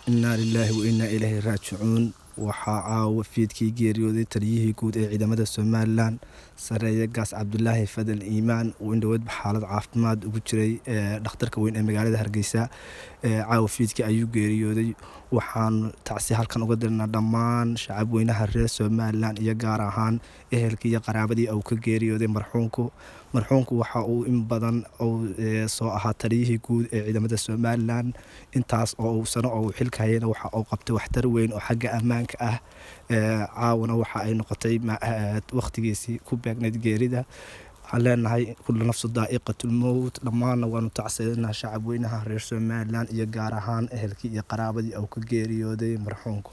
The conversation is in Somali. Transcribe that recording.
إنا لله وإنا إليه راجعون وحاعة وفيدكي geeriyooday taliyihii guud ee ciidamada Somaliland sareeya gaas Cabdullaahi Fadal Iimaan oo indhoweed xaalad caafimaad ugu jiray dhakhtarka weyn ee magaalada Hargeysa caawa fiidkii ayuu geeriyooday waxaan tacsi halkan uga dirnaa dhammaan shacab weynaha reer Somaliland iyo gaar ahaan ehelkii iyo qaraabadii uu ka geeriyooday marxuumku waxa uu in badan soo ahaa taliyihii guud ee ciidamada Somaliland intaas oo uu sano oo xilka hayay waxa uu qabtay waxtar weyn oo xagga ammaanka ah caawana waxa ay noqotay waqtigiisii ku beegnayd geerida waxaan leenahay kullu nafsu daa'iqatul mawt dhammaanna waanu tacsiyeynaa shacab weynaha reer Somaliland iyo gaar ahaan ehelkii iyo qaraabadii uu ka geeriyooday marxuumku